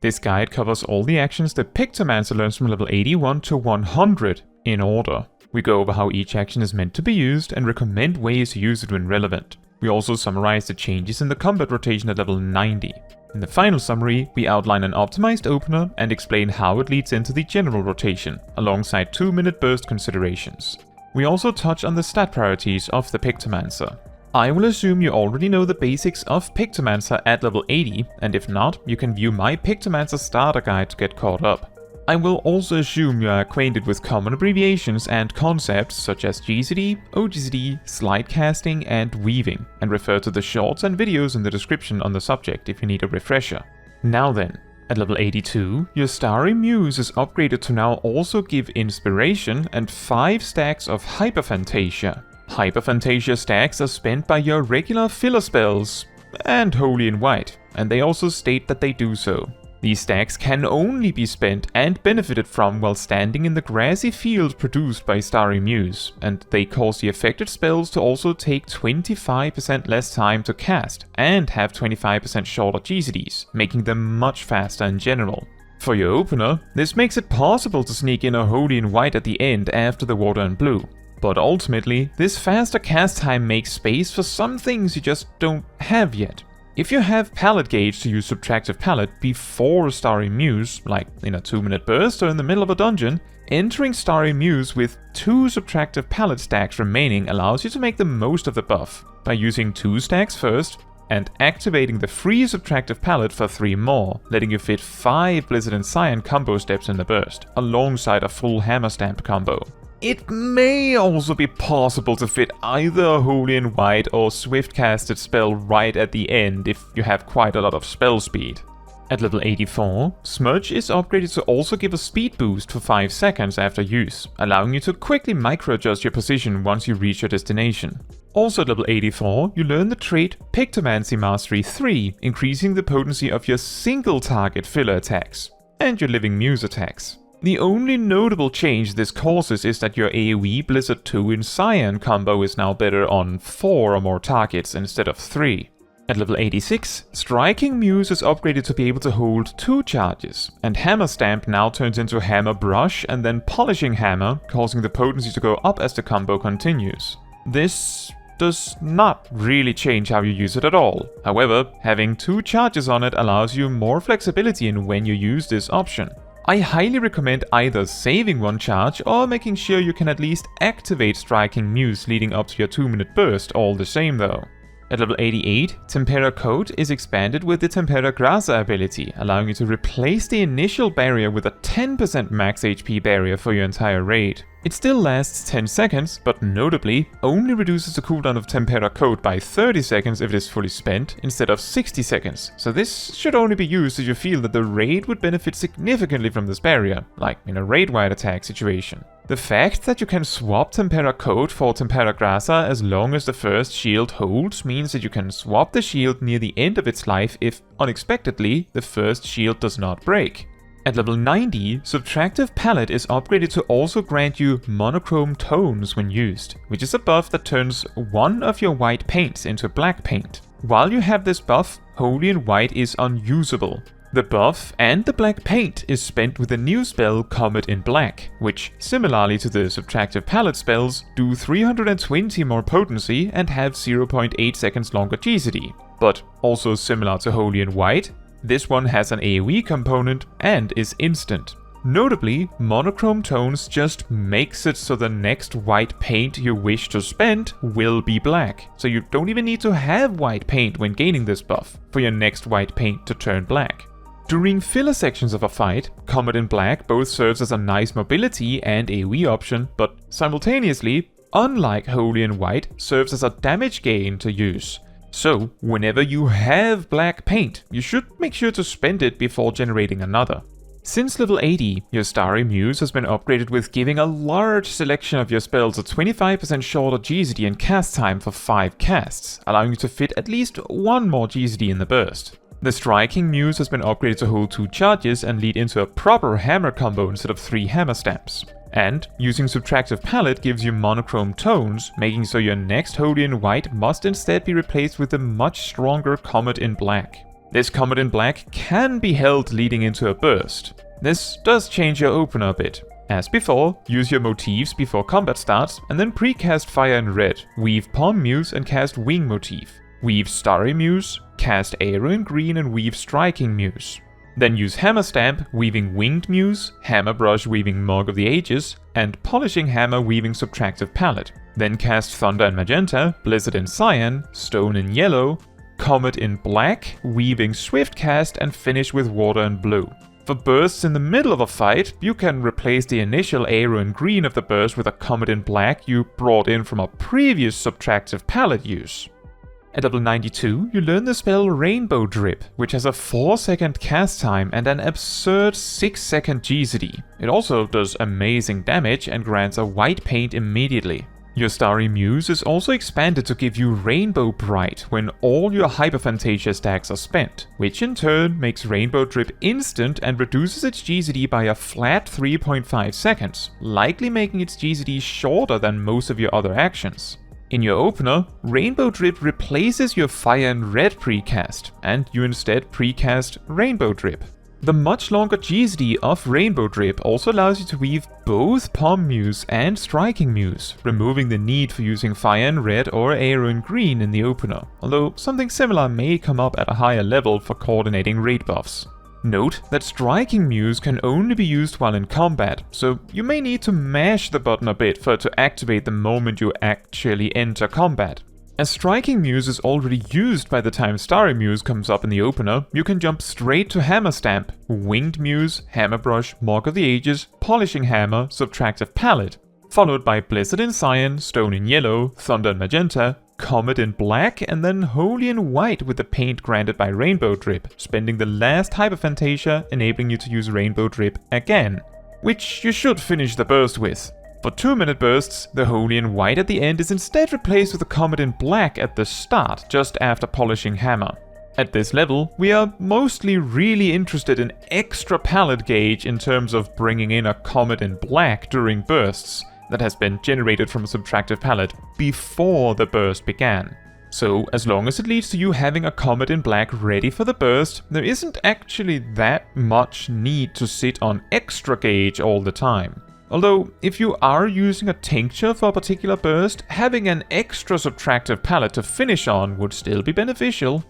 This guide covers all the actions the Pictomancer learns from level 81 to 100 in order. We go over how each action is meant to be used and recommend ways to use it when relevant. We also summarize the changes in the combat rotation at level 90. In the final summary, we outline an optimized opener and explain how it leads into the general rotation, alongside 2-minute burst considerations. We also touch on the stat priorities of the Pictomancer. I will assume you already know the basics of Pictomancer at level 80, and if not, you can view my Pictomancer starter guide to get caught up. I will also assume you are acquainted with common abbreviations and concepts such as GCD, OGCD, slide casting, and weaving, and refer to the shorts and videos in the description on the subject if you need a refresher. Now then, at level 82, your Starry Muse is upgraded to now also give Inspiration and 5 stacks of Hyperphantasia. Hyperphantasia stacks are spent by your regular filler spells, and Holy in White, and they also state that they do so. These stacks can only be spent and benefited from while standing in the grassy field produced by Starry Muse, and they cause the affected spells to also take 25% less time to cast and have 25% shorter GCDs, making them much faster in general. For your opener, this makes it possible to sneak in a Holy in White at the end after the Water and Blue. But ultimately, this faster cast time makes space for some things you just don't have yet. If you have palette gauge to use Subtractive Palette before Starry Muse, like in a 2-minute burst or in the middle of a dungeon, entering Starry Muse with 2 Subtractive Palette stacks remaining allows you to make the most of the buff by using 2 stacks first and activating the free Subtractive Palette for 3 more, letting you fit 5 Blizzard and Cyan combo steps in the burst, alongside a full Hammer Stamp combo. It may also be possible to fit either a Holy in White or Swift casted spell right at the end if you have quite a lot of spell speed. At level 84, Smudge is upgraded to also give a speed boost for 5 seconds after use, allowing you to quickly micro-adjust your position once you reach your destination. Also at level 84, you learn the trait Pictomancy Mastery 3, increasing the potency of your single target filler attacks, and your Living Muse attacks. The only notable change this causes is that your AoE Blizzard 2 in Cyan combo is now better on 4 or more targets instead of 3. At level 86, Striking Muse is upgraded to be able to hold 2 charges, and Hammer Stamp now turns into Hammer Brush and then Polishing Hammer, causing the potency to go up as the combo continues. This does not really change how you use it at all. However, having 2 charges on it allows you more flexibility in when you use this option. I highly recommend either saving 1 charge or making sure you can at least activate Striking Muse leading up to your 2-minute burst all the same though. At level 88, Tempera Coat is expanded with the Tempera Grasa ability, allowing you to replace the initial barrier with a 10% max HP barrier for your entire raid. It still lasts 10 seconds, but notably, only reduces the cooldown of Tempera Coat by 30 seconds if it is fully spent, instead of 60 seconds, so this should only be used if you feel that the raid would benefit significantly from this barrier, like in a raid-wide attack situation. The fact that you can swap Tempera Coat for Tempera Grasa as long as the first shield holds means that you can swap the shield near the end of its life if, unexpectedly, the first shield does not break. At level 90, Subtractive Palette is upgraded to also grant you monochrome tones when used, which is a buff that turns one of your white paints into black paint. While you have this buff, Holy in White is unusable. The buff and the black paint is spent with the new spell Comet in Black, which, similarly to the Subtractive Palette spells, do 320 more potency and have 0.8 seconds longer GCD. But also similar to Holy in White, this one has an AoE component and is instant. Notably, monochrome tones just makes it so the next white paint you wish to spend will be black, so you don't even need to have white paint when gaining this buff for your next white paint to turn black. During filler sections of a fight, Comet in Black both serves as a nice mobility and AoE option, but simultaneously, unlike Holy in White, serves as a damage gain to use. So, whenever you have black paint, you should make sure to spend it before generating another. Since level 80, your Starry Muse has been upgraded with giving a large selection of your spells a 25% shorter GCD and cast time for 5 casts, allowing you to fit at least 1 more GCD in the burst. The Striking Muse has been upgraded to hold 2 charges and lead into a proper hammer combo instead of 3 hammer stamps. And using Subtractive Palette gives you monochrome tones, making so your next Holy in White must instead be replaced with a much stronger Comet in Black. This Comet in Black can be held leading into a burst. This does change your opener a bit. As before, use your motifs before combat starts, and then precast Fire in Red, weave Palm Muse and cast Wing motif. Weave Starry Muse, cast Arrow in Green and weave Striking Muse. Then use Hammer Stamp, weaving Winged Muse, Hammer Brush weaving Mark of the Ages, and Polishing Hammer weaving Subtractive Palette. Then cast Thunder in Magenta, Blizzard in Cyan, Stone in Yellow, Comet in Black, weaving Swift Cast, and finish with Water in Blue. For bursts in the middle of a fight, you can replace the initial Arrow in Green of the burst with a Comet in Black you brought in from a previous Subtractive Palette use. At level 92, you learn the spell Rainbow Drip, which has a 4-second cast time and an absurd 6-second GCD. It also does amazing damage and grants a white paint immediately. Your Starry Muse is also expanded to give you Rainbow Bright when all your Hyperphantasia stacks are spent, which in turn makes Rainbow Drip instant and reduces its GCD by a flat 3.5 seconds, likely making its GCD shorter than most of your other actions. In your opener, Rainbow Drip replaces your Fire in Red precast, and you instead precast Rainbow Drip. The much longer GCD of Rainbow Drip also allows you to weave both Palm Muse and Striking Muse, removing the need for using Fire in Red or Arrow in Green in the opener, although something similar may come up at a higher level for coordinating raid buffs. Note that Striking Muse can only be used while in combat, so you may need to mash the button a bit for it to activate the moment you actually enter combat. As Striking Muse is already used by the time Starry Muse comes up in the opener, you can jump straight to Hammer Stamp, Winged Muse, Hammer Brush, Mark of the Ages, Polishing Hammer, Subtractive Palette, followed by Blizzard in Cyan, Stone in Yellow, Thunder in Magenta, Comet in Black, and then Holy in White with the paint granted by Rainbow Drip, spending the last Hyperphantasia, enabling you to use Rainbow Drip again, which you should finish the burst with. For 2-minute bursts, the Holy in White at the end is instead replaced with the Comet in Black at the start, just after Polishing Hammer. At this level, we are mostly really interested in extra palette gauge in terms of bringing in a Comet in Black during bursts that has been generated from a Subtractive Palette before the burst began. So, as long as it leads to you having a Comet in Black ready for the burst, there isn't actually that much need to sit on extra gauge all the time. Although, if you are using a tincture for a particular burst, having an extra Subtractive Palette to finish on would still be beneficial.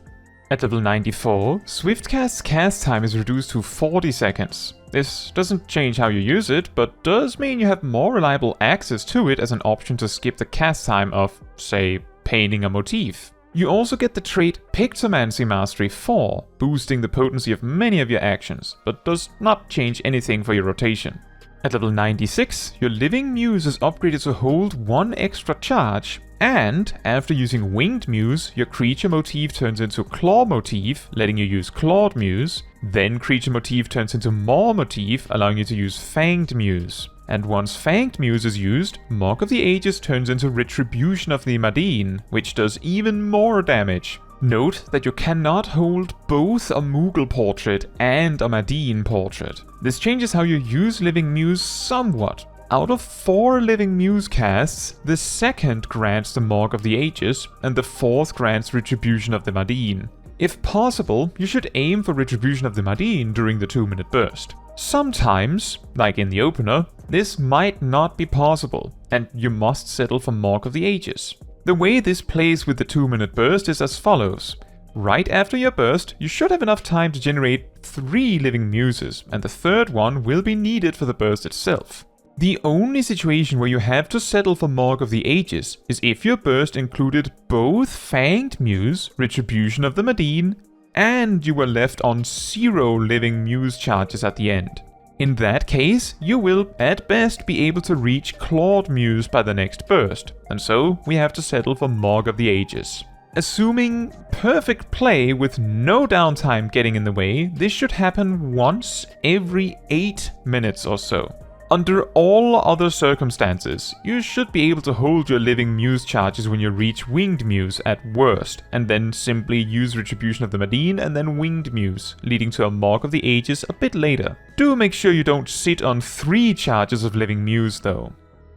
At level 94, Swiftcast's cast time is reduced to 40 seconds. This doesn't change how you use it, but does mean you have more reliable access to it as an option to skip the cast time of, say, painting a motif. You also get the trait Pictomancy Mastery 4, boosting the potency of many of your actions, but does not change anything for your rotation. At level 96, your Living Muse is upgraded to hold 1 extra charge, and after using Winged Muse, your creature motif turns into Claw motif, letting you use Clawed Muse, then creature motif turns into Maw motif, allowing you to use Fanged Muse. And once Fanged Muse is used, Mark of the Ages turns into Retribution of the Madeen, which does even more damage. Note that you cannot hold both a Moogle portrait and a Madeen portrait. This changes how you use Living Muse somewhat. Out of 4 Living Muse casts, the second grants the Mark of the Ages, and the fourth grants Retribution of the Madeen. If possible, you should aim for Retribution of the Madeen during the 2-minute burst. Sometimes, like in the opener, this might not be possible, and you must settle for Mark of the Ages. The way this plays with the 2-minute burst is as follows. Right after your burst, you should have enough time to generate 3 Living Muses, and the third one will be needed for the burst itself. The only situation where you have to settle for Mark of the Ages is if your burst included both Fanged Muse, Retribution of the Madeen, and you were left on 0 Living Muse charges at the end. In that case, you will, at best, be able to reach Clawed Muse by the next burst, and so we have to settle for Mark of the Ages. Assuming perfect play with no downtime getting in the way, this should happen once every 8 minutes or so. Under all other circumstances, you should be able to hold your Living Muse charges when you reach Winged Muse at worst, and then simply use Retribution of the Madeen and then Winged Muse, leading to a Mark of the Ages a bit later. Do make sure you don't sit on 3 charges of Living Muse though.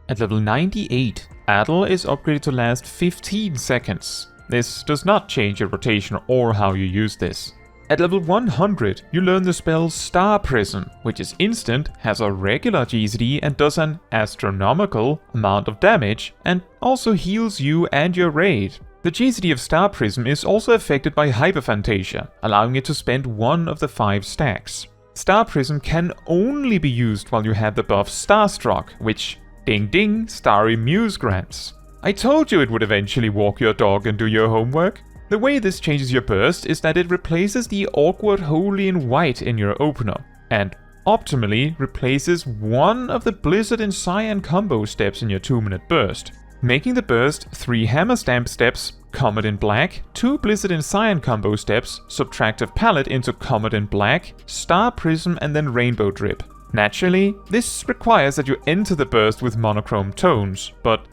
At level 98, Adel is upgraded to last 15 seconds. This does not change your rotation or how you use this. At level 100, you learn the spell Star Prism, which is instant, has a regular GCD and does an astronomical amount of damage, and also heals you and your raid. The GCD of Star Prism is also affected by Hyperphantasia, allowing it to spend one of the 5 stacks. Star Prism can only be used while you have the buff Starstruck, which, ding ding, Starry Muse grants. I told you it would eventually walk your dog and do your homework. The way this changes your burst is that it replaces the awkward Holy in White in your opener, and optimally replaces one of the Blizzard and Cyan combo steps in your 2-minute burst, making the burst 3 Hammer Stamp steps, Comet in Black, 2 Blizzard and Cyan combo steps, Subtractive Palette into Comet in Black, Star Prism and then Rainbow Drip. Naturally, this requires that you enter the burst with monochrome tones, but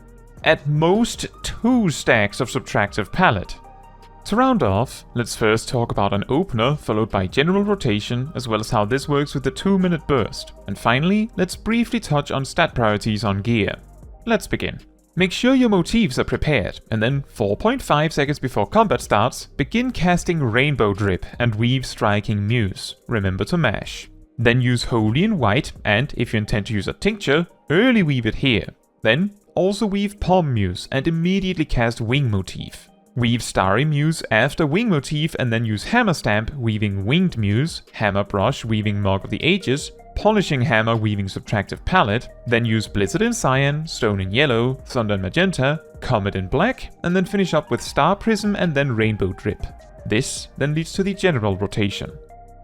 at most 2 stacks of Subtractive Palette. To round off, let's first talk about an opener followed by general rotation, as well as how this works with the 2-minute burst. And finally, let's briefly touch on stat priorities on gear. Let's begin. Make sure your motifs are prepared, and then 4.5 seconds before combat starts, begin casting Rainbow Drip and weave Striking Muse. Remember to mash. Then use Holy in White, and if you intend to use a tincture, early weave it here. Then also weave Palm Muse and immediately cast Wing Motif. Weave Starry Muse after Wing Motif and then use Hammer Stamp weaving Winged Muse, Hammer Brush weaving Mark of the Ages, Polishing Hammer weaving Subtractive Palette, then use Blizzard in Cyan, Stone in Yellow, Thunder in Magenta, Comet in Black, and then finish up with Star Prism and then Rainbow Drip. This then leads to the general rotation.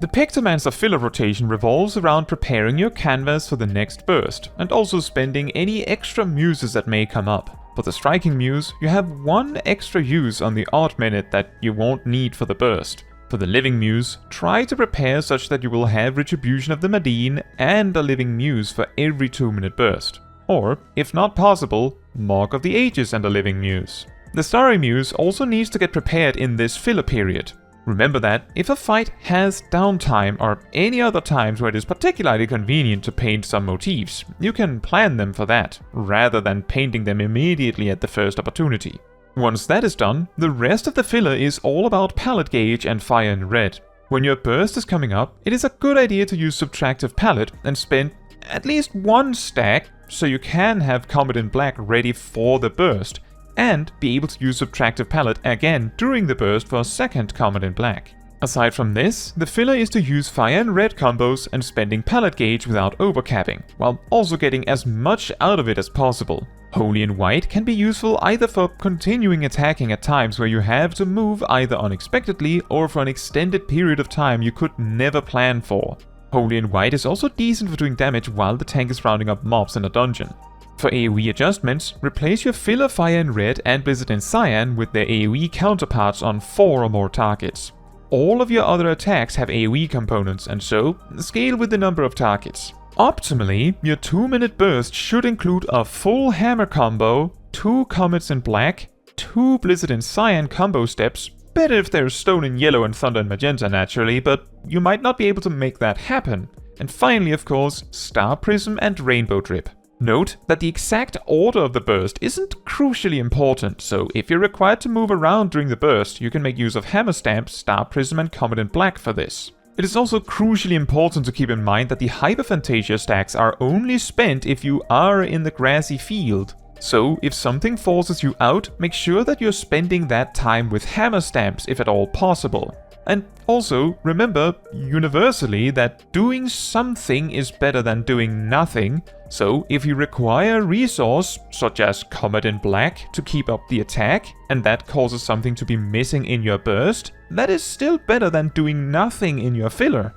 The Pictomancer filler rotation revolves around preparing your canvas for the next burst, and also spending any extra muses that may come up. For the Striking Muse, you have 1 extra use on the odd minute that you won't need for the burst. For the Living Muse, try to prepare such that you will have Retribution of the Madeen and a Living Muse for every 2-minute burst. Or, if not possible, Mark of the Ages and a Living Muse. The Starry Muse also needs to get prepared in this filler period. Remember that if a fight has downtime or any other times where it is particularly convenient to paint some motifs, you can plan them for that, rather than painting them immediately at the first opportunity. Once that is done, the rest of the filler is all about palette gauge and fire in red. When your burst is coming up, it is a good idea to use Subtractive Palette and spend at least 1 stack so you can have Comet in Black ready for the burst, and be able to use Subtractive Palette again during the burst for a second Comet in Black. Aside from this, the filler is to use fire and red combos and spending palette gauge without overcapping, while also getting as much out of it as possible. Holy in White can be useful either for continuing attacking at times where you have to move either unexpectedly or for an extended period of time you could never plan for. Holy in White is also decent for doing damage while the tank is rounding up mobs in a dungeon. For AoE adjustments, replace your filler Fire in Red and Blizzard in Cyan with their AoE counterparts on 4 or more targets. All of your other attacks have AoE components, and so scale with the number of targets. Optimally, your 2-minute burst should include a full hammer combo, 2 Comets in Black, 2 Blizzard in Cyan combo steps, better if there's Stone in Yellow and Thunder in Magenta naturally, but you might not be able to make that happen. And finally, of course, Star Prism and Rainbow Drip. Note that the exact order of the burst isn't crucially important, so if you're required to move around during the burst, you can make use of Hammer Stamp, Star Prism and Comet in Black for this. It is also crucially important to keep in mind that the Hyperphantasia stacks are only spent if you are in the grassy field. So if something forces you out, make sure that you're spending that time with Hammer Stamps if at all possible. And also, remember, universally, that doing something is better than doing nothing, so if you require a resource, such as Comet in Black, to keep up the attack, and that causes something to be missing in your burst, that is still better than doing nothing in your filler.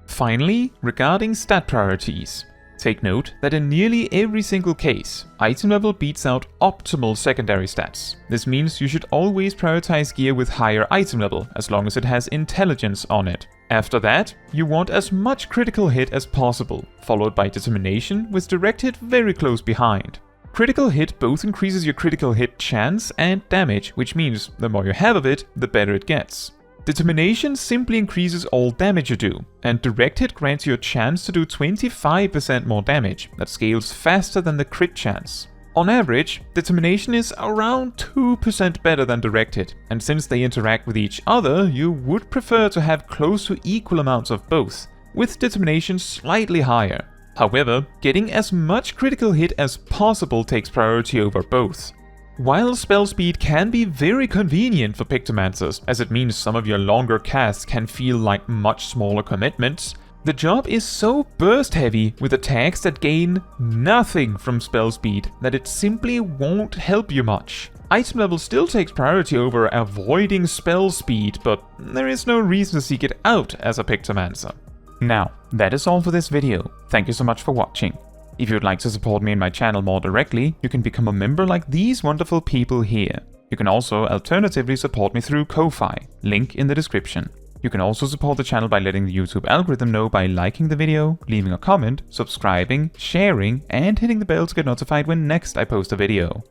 Finally, regarding stat priorities. Take note that in nearly every single case, item level beats out optimal secondary stats. This means you should always prioritize gear with higher item level, as long as it has intelligence on it. After that, you want as much critical hit as possible, followed by determination with direct hit very close behind. Critical hit both increases your critical hit chance and damage, which means the more you have of it, the better it gets. Determination simply increases all damage you do, and direct hit grants you a chance to do 25% more damage, that scales faster than the crit chance. On average, Determination is around 2% better than Direct Hit, and since they interact with each other, you would prefer to have close to equal amounts of both, with Determination slightly higher. However, getting as much critical hit as possible takes priority over both. While spell speed can be very convenient for Pictomancers, as it means some of your longer casts can feel like much smaller commitments, the job is so burst heavy with attacks that gain nothing from spell speed that it simply won't help you much. Item level still takes priority over avoiding spell speed, but there is no reason to seek it out as a Pictomancer. Now, that is all for this video. Thank you so much for watching. If you would like to support me and my channel more directly, you can become a member like these wonderful people here. You can also alternatively support me through Ko-Fi, link in the description. You can also support the channel by letting the YouTube algorithm know by liking the video, leaving a comment, subscribing, sharing, and hitting the bell to get notified when next I post a video.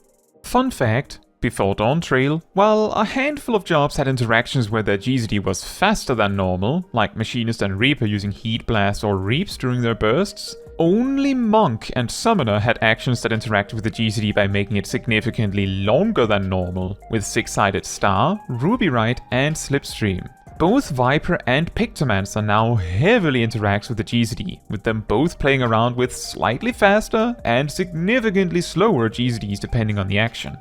Fun fact: before Dawntrail, while a handful of jobs had interactions where their GCD was faster than normal, like Machinist and Reaper using Heat Blast or Reaps during their bursts, only Monk and Summoner had actions that interacted with the GCD by making it significantly longer than normal, with Six-Sided Star, Ruby Rite, and Slipstream. Both Viper and Pictomancer now heavily interact with the GCD, with them both playing around with slightly faster and significantly slower GCDs depending on the action.